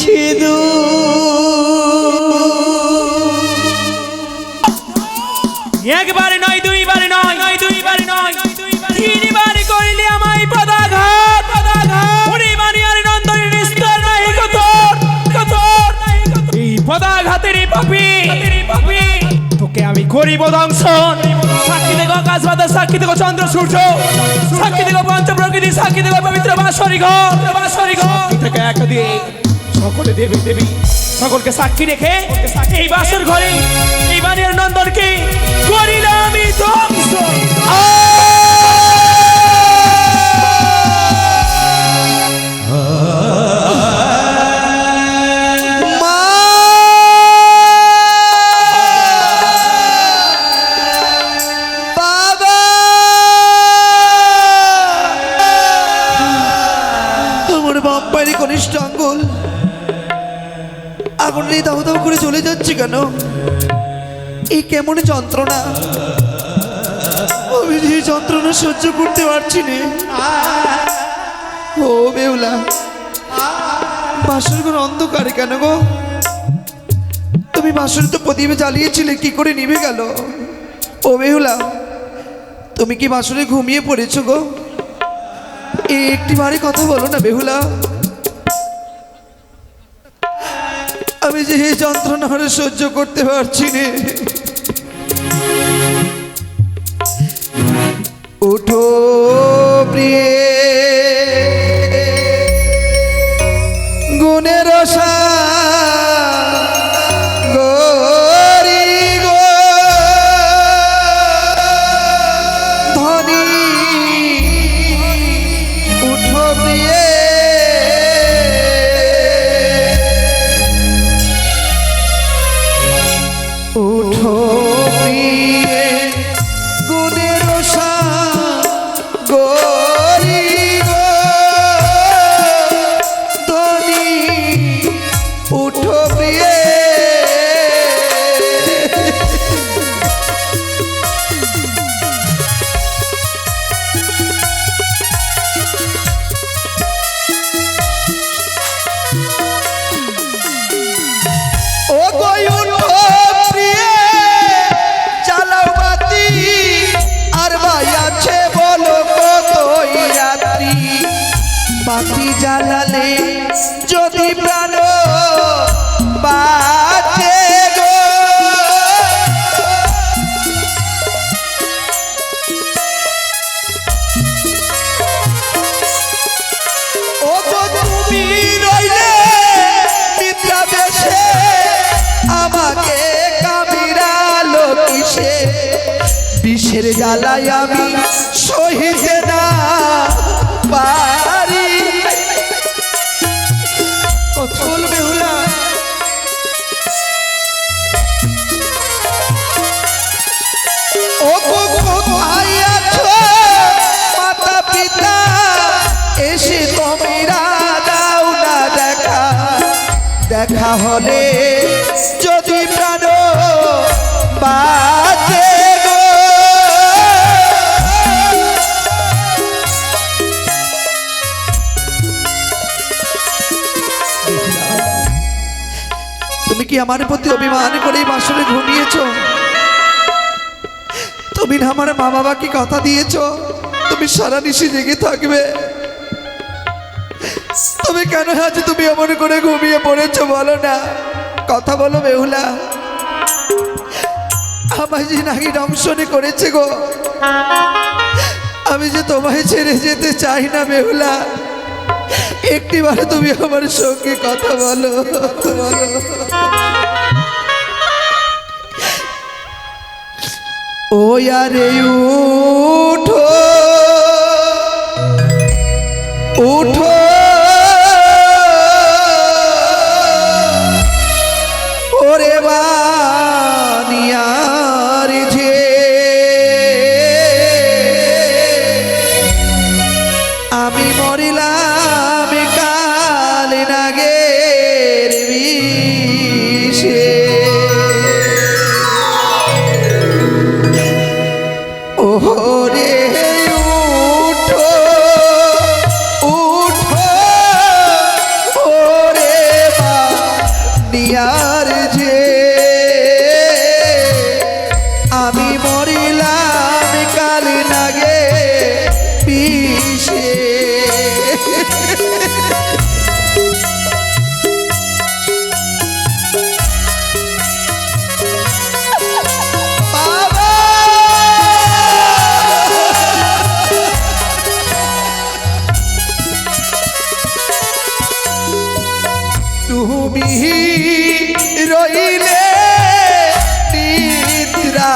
সিধু একবারে নয় দুইবারে নয় দুইবারে নয় তিনবারে করিলে আমায় পদাঘাত ওরে মানি আর নন্দনের নিস্তার নাই কত এই পদাঘাতের পাপী তোকে আমি করিব দংশন। সাক্ষী দেখো আকাশ বাতাস, সাক্ষী দেখো চন্দ্র সূর্য, সাক্ষী দেখো পঞ্চ প্রকৃতি, সাক্ষী দেখো পবিত্র বাঁশরি ঘর থেকে একাধিক সকলে দেবী সকলকে সাক্ষী রেখে এই বাসর ঘরে এই বাণীর নন্দনকে করিলাম আমি ধ্বংস। কনিষ্ঠ আঙ্গুল আগুন নিয়ে দাও দাও করে চলে যাচ্ছে কেন? এই কেমন যন্ত্রণা, আমি যে যন্ত্রণা সহ্য করতে পারছি না। ও বেহুলা, বাসর ঘর অন্ধকারে কেন গো? তুমি বাসর তো প্রদীপ জ্বালিয়েছিলে, কি করে নিভে গেল? ও বেহুলা, তুমি কি বাসরে ঘুমিয়ে পড়েছো গো? একটি বারে কথা বলো না বেহুলা। আমি যে এই যন্ত্রণা সহ্য করতে পারছি না। উঠো প্রিয়ে গুণের গরি গো ধনী, উঠো প্রিয়ে উঠো প্রিয়ে গুণের গরি গো ধনী, উঠো প্রিয়ে ও গো উঠো প্রিয়ে চালাও বাতি, আর ভাই আছে বলো কতই রাত্রি, বাতি জ্বালালে যদি প্রাণ বাঁচে গো। ও গো তুমি রইলে নিদ্রা বেশে, আমাকে কামিরালো কিসে, বিষের জ্বালায় আমি সহিতে না পারি। কথা বল বেহুলা। ও গো কোথায় আছো মাতা পিতা, এসে তোমরা দাও না দেখা, দেখা হলে যদি প্রাণ বাঁচে গো। তুমি কি আমার প্রতি অভিমান করে বাসরে ঘুমিয়েছ? তুমি না আমার মা বাবাকে কথা দিয়েছ তুমি সারা নিশি জেগে থাকবে? তুমি কেন আজ তুমি এমন করে ঘুমিয়ে পড়েছো বলো না, কথা বলো বেহুলা। আমায় যে নাকি দংশনে করেছে গো, আমি যে তোমায় ছেড়ে যেতে চাই না বেহুলা। একটিবারে তুমি আমার সঙ্গে কথা বলো। ও আরে উঠো উঠো ওরে বানিয়ার যে, আমি মরিলাম কাল নাগের বিষে। ওরে উঠো উঠো ওরে বা নিয়ার যে আমি মরিলাম কাল নাগে পিছে তুমি রইলে নিদ্রা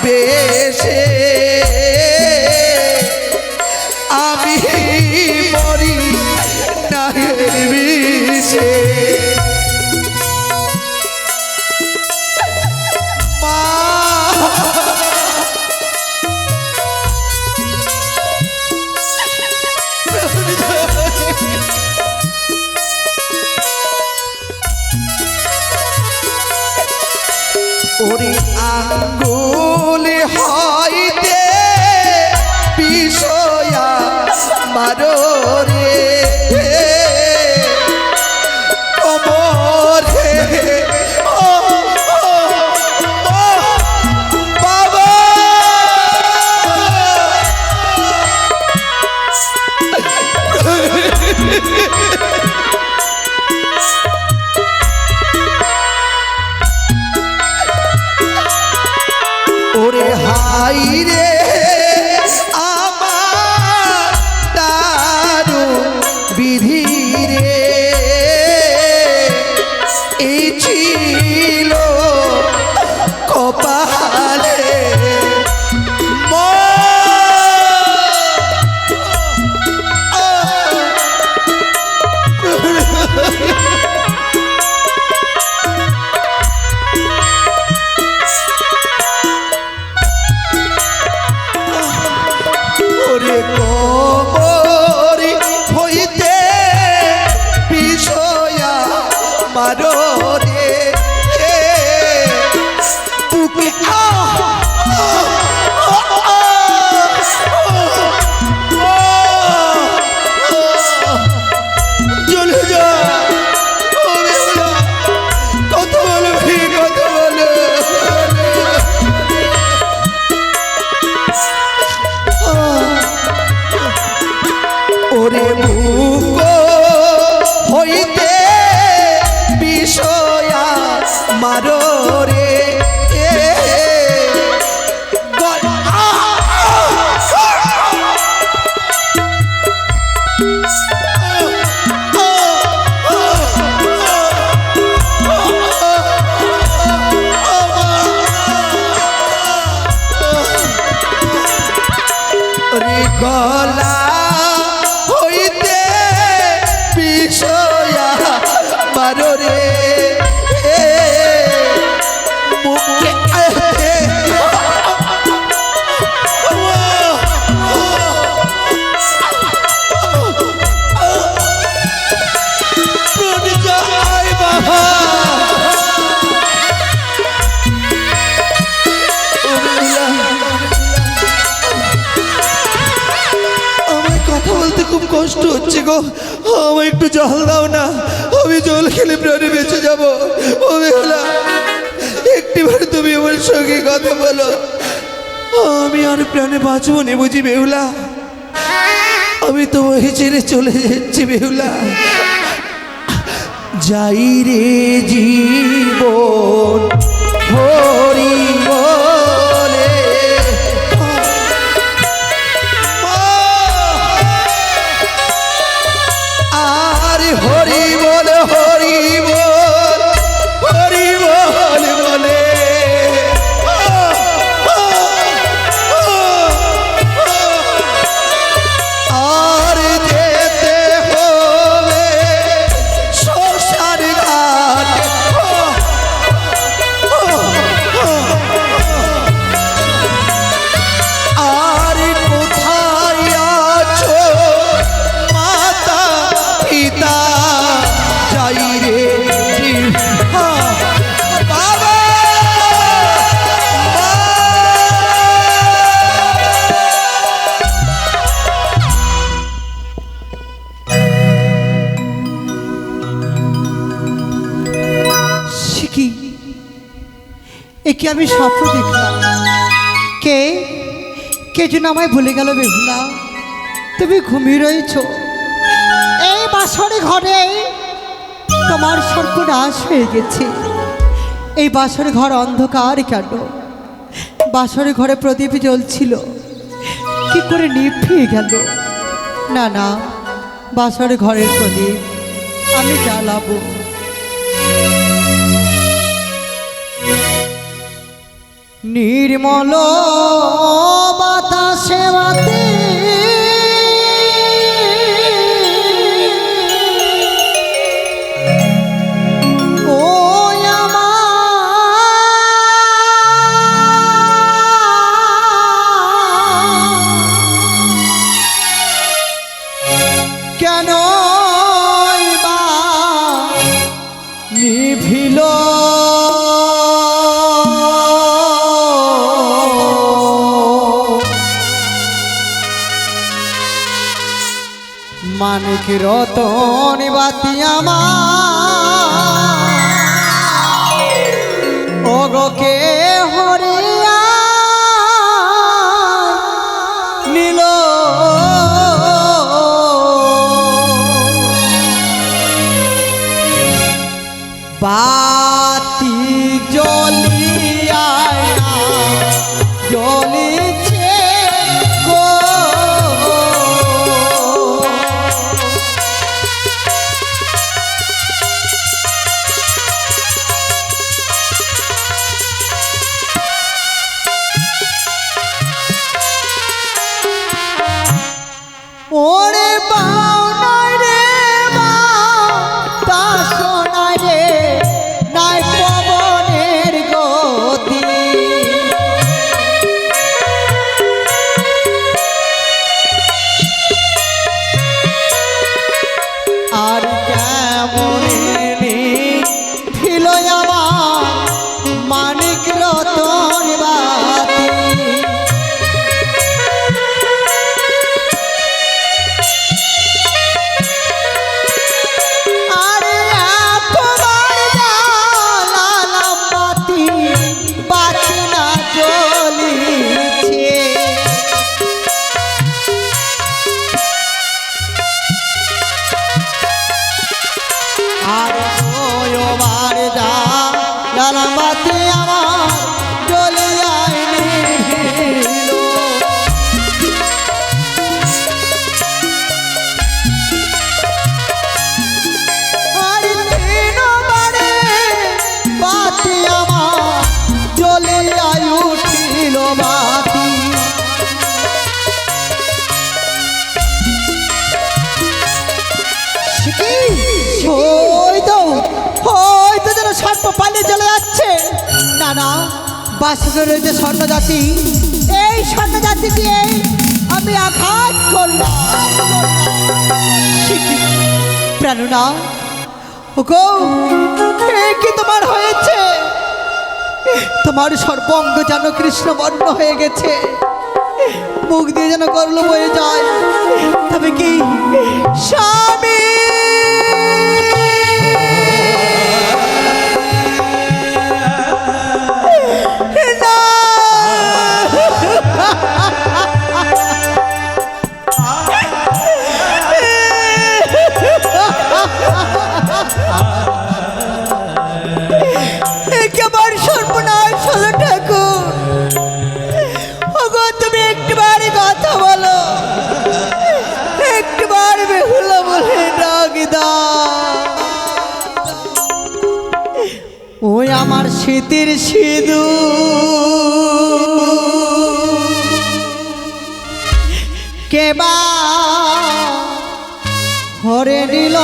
বেশে আমি মরি নাহের বিষে মা ওরে আঙ্গুল হইতে বিষয়া মারো রে ওমরে ও বাবা ওরে হাই রে আমার দারু বিধি রে এই ছিল কপালে ওরে কবরি হইতে বিষয়া মারো রে বুকে চলে যা কত বলবি কত বলে ওরে মুখ হইতে বিষয়া মারো রে গলা হইতে বিষয়া মারো রে মুখে খুব কষ্ট হচ্ছে গো আমায় একটু জল দাও না আমি জল খেলে প্রাণে বেঁচে যাবো ও বেহুলা একটিবার তুমি আমার সঙ্গে কথা বলো আমি আর প্রাণে বাঁচবো না বুঝি বেহুলা আমি তোমাকে ছেড়ে চলে যাচ্ছি বেহুলা যাই রে জীবন হরি বলে হরি বল হরি বল হরি বল বলে আর যেতে হবে শ্মশান ঘাট কি আমি স্বপ্ন দেখলাম? কে কে যেন আমায় ভুলে গেল বেহুলা। তুমি ঘুমিয়ে রয়েছ এই বাসরে ঘরে, তোমার সর্বনাশ হয়ে গেছে। এই বাসরে ঘর অন্ধকার কেন? বাসরে ঘরে প্রদীপ জ্বলছিল, কি করে নিভিয়ে গেল? না না, বাসরে ঘরের প্রদীপ আমি জ্বালাবো। নির্মল বাতাসে বাতে ও কেন বা নিভিল মানিক রতন বাতি আমার ওগকে হরিয়া নীল বাতি জ্বলিয়ায় না জ্বলিছে গো। ওরে বাউনাই রে বাতাসনাই রে নাই পবনের গতি, আর কেমন ছিল আমার মানিক রতন বাতি। আরে একবার জ্বালালাম বাতি, বাতি না জ্বলিছে। আর ওবার জ্বালালাম বাতি আমার জ্বলিয়ায় নিভিল। আর তিনবারে বাতি আমার জ্বলিয়ায় উঠিল বাতি। ওই তো যেন সর্প পালিয়ে চলে যাচ্ছে। না না, বাসরে রয়েছে স্বর্ণ জাতি, এই স্বর্ণ জাতি দিয়ে আমি আঘাত করলাম। প্রাণনা ওগো, কি তোমার হয়েছে? তোমার সর্বঙ্গ যেন কৃষ্ণবর্ণ হয়ে গেছে, মুখ দিয়ে যেন করলো বয়ে যায়। তবে কি স্বামী? না, কেমন সর্বনাশ হলো ঠাকুর। ওগো তুমি একটিবার কথা বলো, একটিবার বেহুলা বলে ডাক দাও। ওই আমার শীতের সিঁদুর কেবা হরে নিল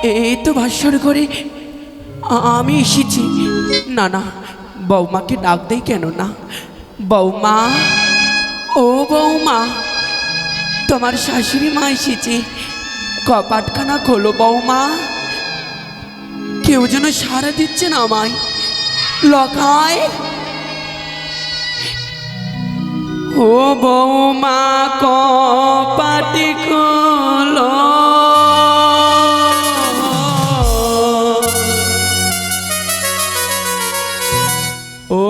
এই তো ভাস্বর করে আমি এসেছি। না না, বৌমাকে ডাক দেই কেন না? বৌমা, ও বৌমা, তোমার শাশুড়ি মা এসেছে, কপাটখানা খোলো বৌমা। কেউ যেন সাড়া দিচ্ছে না আমায়। লখায়, ও বৌমা কপাটি খোলো, ও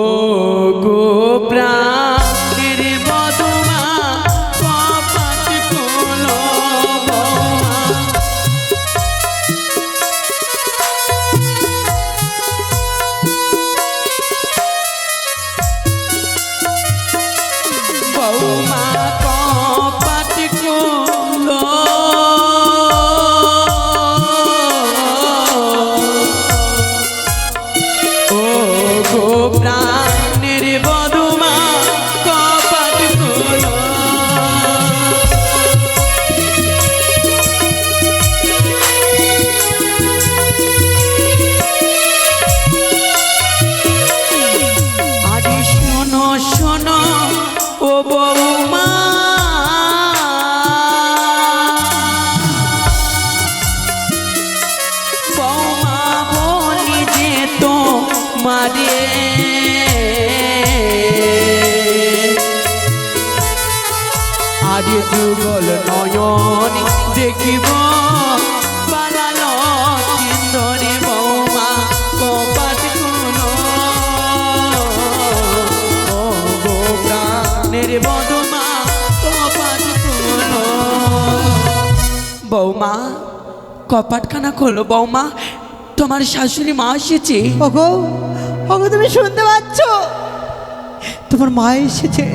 গো প্রাণের বধূমা কপাটি খোলো বৌমা। বৌমা কপাটি খোলো, ও গো প্রাণের বধূমা কপাটি খোলো। আরে শোনো শোনো ও বৌমা, বৌমা বলি যে তোমারে, আরে যুগল নয়ন দেখিব বানালো কিন্দরে বৌমা কপাট খুলো, ও গো প্রাণের বধূমা কপাট খুলো। বৌমা কপাটখানা খোলো বৌমা, তোমার শাশুড়ি মা এসেছে। ওগো, ওগো তুমি শুনতে পাচ্ছ? তোমার মা এসেছে।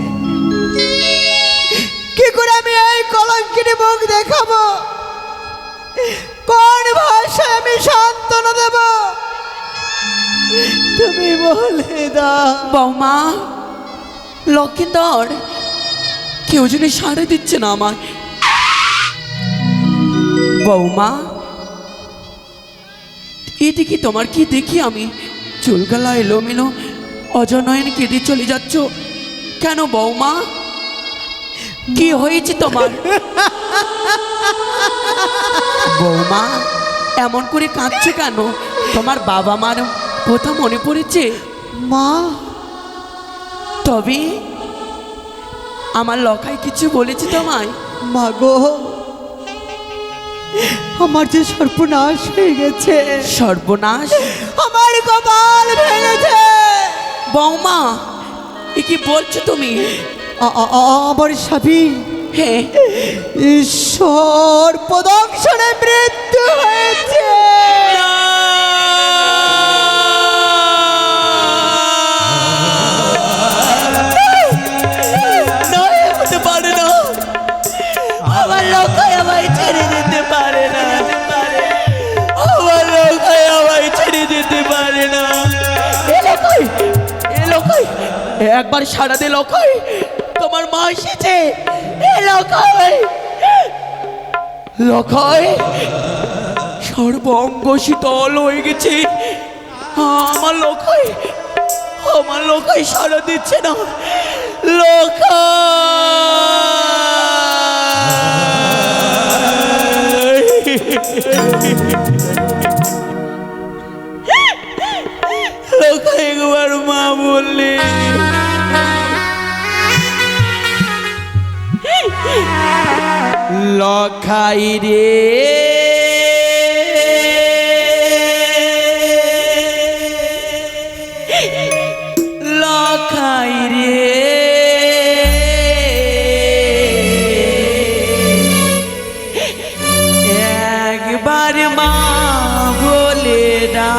কি করে আমি এই কলঙ্কিনী মুখ দেখাবো? কোন ভাষায় আমি সান্ত্বনা দেব? তুমি বলে দাও। বৌমা, লক্ষিন্দর, কেউ যেন সাড়ে দিচ্ছে না আমার। বৌমা, এদিকে তোমার কি দেখি আমি? চুলগালা এলোমেলো অজনয়ন কেটে চলে যাচ্ছ কেন বৌমা? কি হয়েছে তোমার? বৌমা, এমন করে কাঁদছো কেন? তোমার বাবা মার কথা মনে পড়েছে? মা, তবে আমার লখাই কিছু বলেছে তোমায়? মা গো, আমার যে সর্বনাশ হয়ে গেছে। সর্বনাশ? আমার কপাল ভেঙেছে। বৌমা, এ কি বলছো তুমি? আমার স্বামী হ্যাঁ, ঈশ্বর প্রদংশনে মৃত্যু হয়েছে। নয়, হতে পারে না। আমার লখাই আমায় ছেড়ে দিতে পারে না। আমার লখাই আমায় ছেড়ে দিতে পারে না। এ লখাই, এ লখাই, একবার সাড়া দে লখাই, তোমার মা এসেছে। এ লখাই, লখাই, সর্বঙ্গ শীতল হয়ে গেছে। আমার লখাই, আমার লখাই সাড়া দিচ্ছে না। লখাই একবার মা বললে, লখাই রে, লখাই রে, একবার মা বলে না।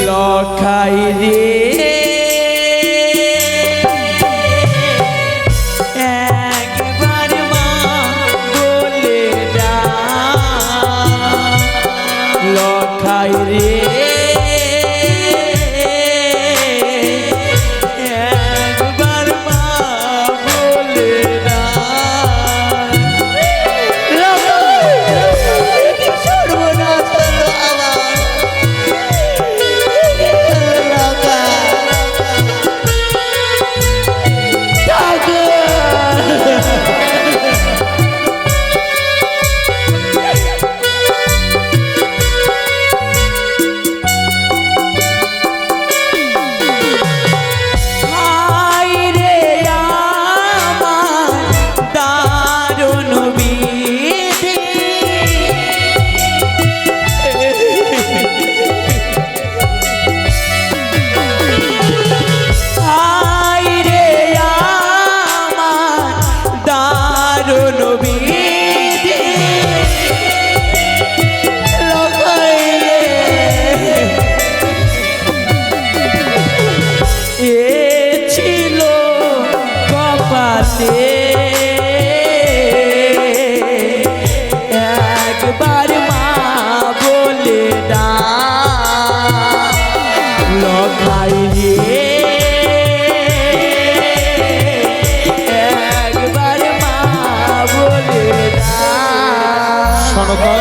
লখাই রে, একবার মা বলে না। লখাই রে, একবার মা বলে না। সনকা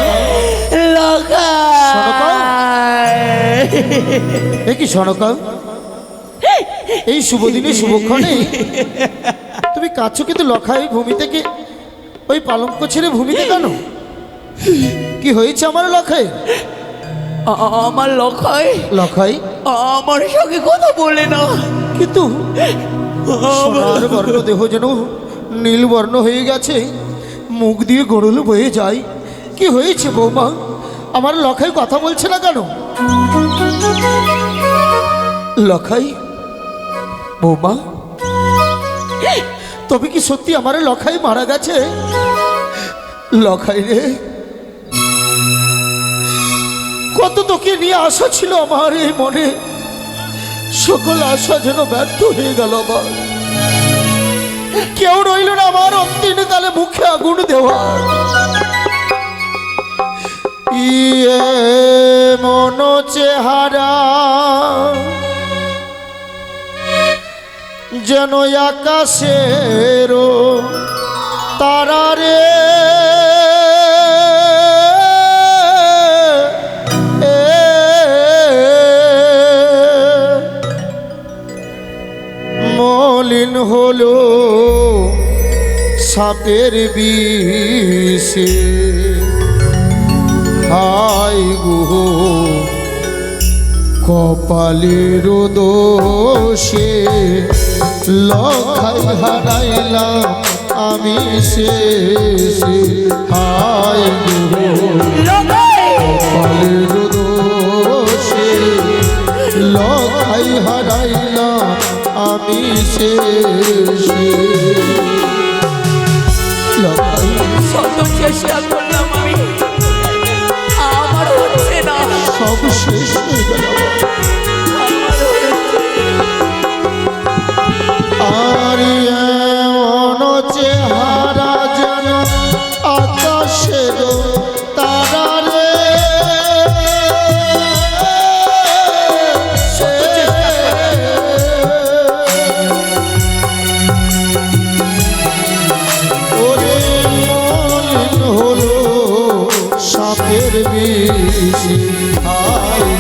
এ কি সনকা, এই শুভ দিনে শুভক্ষণে তুমি কাছো কিন্তু লখাই ভূমি থেকে ওই পালঙ্ক ছেড়ে ভূমিতে কেন? কি হয়েছে আমার লখাই? আমার লখাই লখাই আমার সঙ্গে কথা বলে না, কিন্তু সোনার বর্ণ দেহ যেন নীল বর্ণ হয়ে গেছে, মুখ দিয়ে গড়ল বয়ে যায়। কি হয়েছে বৌমা? আমার লখাই কথা বলছে না কেন? লখাই বৌমা, তবে কি সত্যি আমার লখাই মারা গেছে? লখাই রে, কত তোকে নিয়ে আশা ছিল আমার এই মনে, সকল আশা যেন ব্যর্থ হয়ে গেল আমার। কেউ রইল না আমার অন্তিম কালে মুখে আগুন দেওয়া। ইয়ে মন চেহারা যেন আকাশের তারা রে, মলিন হলো সাপের বিষে, হাই গো কপালের দোষে লখাই হারাইলাম আমি শেষে, হাই গো কপালের দোষে লখাই হারাইলাম আমি শেষে। লখাই শত চেষ্টা করলাম আমি, আমার হচ্ছে না, সব শেষ হয়ে গেল। আমার হচ্ছে আর এমন চেহারা যেন আকাশের তারা রে, ওরে মলিন হলো সাপের বিষে, হায়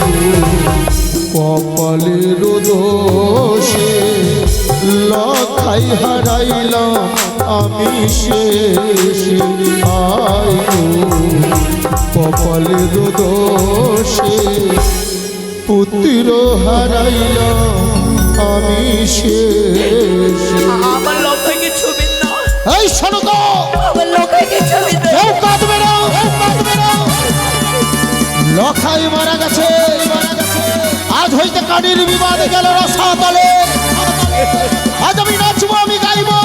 কপালের দোষে লখাই হারাইলাম আমি শেষে, হায় কপালের দোষে পুত্র হারাইলাম আমি শেষে। আমার লখাইকে ছবি না, এই শোনো তো, আমার লখাইকে ছবি না, কেউ কাঁদবে না, লখাই মারা গেছে। আজ হইতে কানির বিবাদ গেল রসাতলে, আজ আমি নাচবো, আমি গাইবো,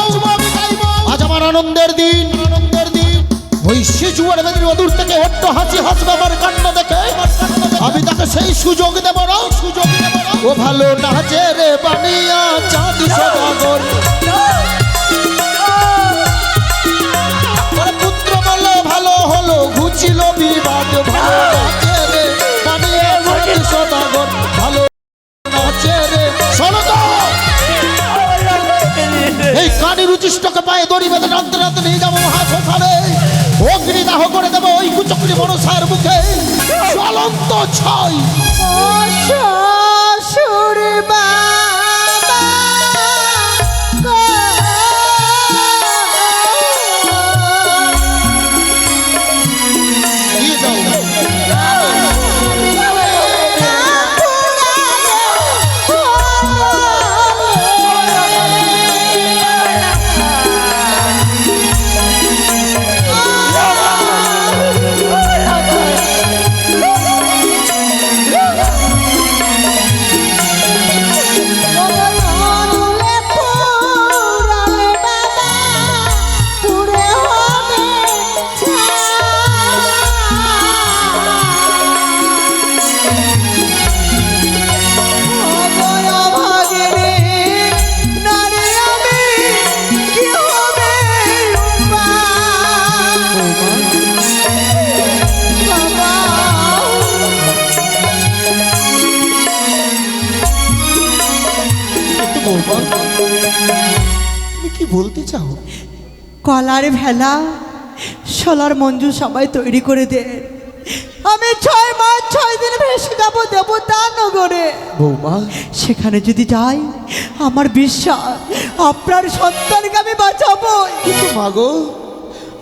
আজ আমার আনন্দের দিন। ওই শিশুয়ার বেদির অদূর থেকে হট্ট হাসি হাসবে আমার কান্না দেখে, আমি তাকে সেই সুযোগ দেব না। ও ভালো নাচে রে বানিয়া চাঁদ সদাগর, পুত্র বললো ভালো হলো ঘুচিল বিবাদ, ভালো নাচে রে বানিয়া চাঁদ সদাগর, ভালো নাচে রে। শোনো তো, এই কানির উচিষ্টকে পায়ে দড়ি বেঁধে টানতে টানতে নিয়ে যাবো মহাশ্মশানে, অগ্নিদাহ করে দেবো ওই কুচকরি মনসার মুখে জ্বলন্ত ছাই। শ্বশুর বাবা দিয়ে যাও। তুমি কি বলতে চাও? কলার ভেলা সোলার মঞ্জু সবাই তৈরি করে দে। আমি 6 মাস 6 দিন ভেসে যাবো দেবতা নগরে। বৌমা, সেখানে যদি যাই আমার বিশ্বাস আপনার সন্তানকে আমি বাঁচাবো। কিন্তু মাগো,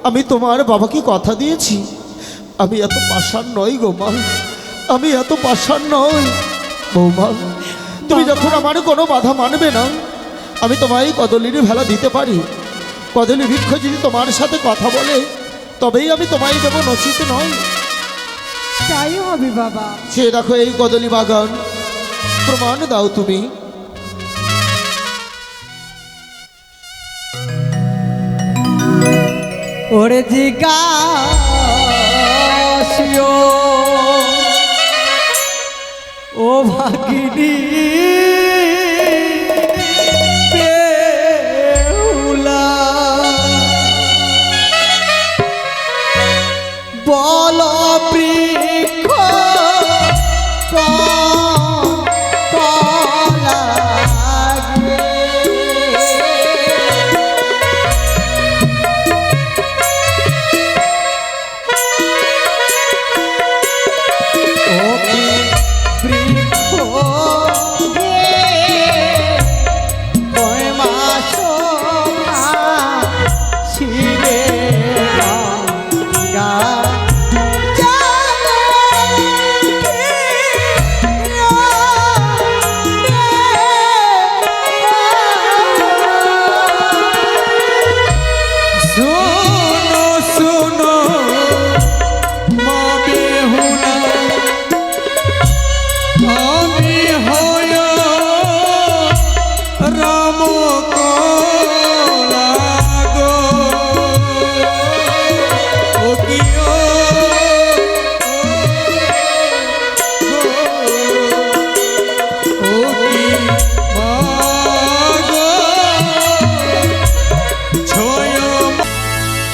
আমি তোমার বাবাকে কথা দিয়েছি, আমি এত পাষাণ নই গো মা, আমি এত পাষাণ নই। বৌমা, তুমি যখন আমার কোনো বাধা মানবে না, আমি তোমায় কদলির ভেলা দিতে পারি। কদলি বৃক্ষ যদি তোমার সাথে কথা বলে তবেই আমি তোমায় দেবো, নচিত নয়। তাই হবে বাবা। সে দেখো এই কদলি বাগান, প্রমাণ দাও তুমি। ওরে জিজ্ঞাসিও ও ভাগিনী বেহুলা, বল বৃক্ষ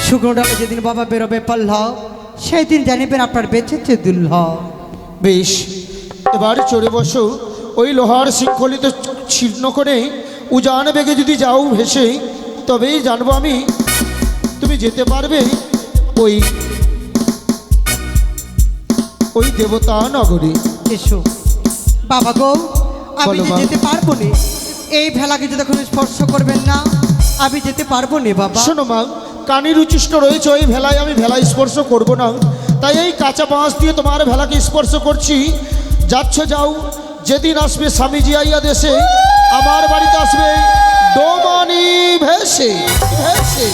শুকনো ডালে যেদিন বাবা বেরোবে পল্লব, সেই দিন জানিবেন আপনার বেঁচেছে দুর্লভ। বেশ, এবার চড়ে বসো। ওই লোহার শৃঙ্খলিত ছিন্ন করে উজান বেগে যদি যাও ভেসে, তবেই জানবো আমি তুমি যেতে পারবে ওই ওই দেবতা নগরী। এসো বাবা গো, আমি বলো যে মা। যেতে পারবো না। এই ভেলাকে যতক্ষণ স্পর্শ করবেন না আমি যেতে পারবো না বাবা। শোনো মা, কানির উচ্ছিষ্ট রয়েছে ওই ভেলায়, আমি ভেলা স্পর্শ করব না, তাই এই কাঁচা বাঁশ দিয়ে তোমার ভেলাকে স্পর্শ করছি। যাচ্ছ যাও, যেদিন আসবে স্বামীজি আইয়া দেশে, আমার বাড়িতে আসবে ডোমানি ভেসে ভেসে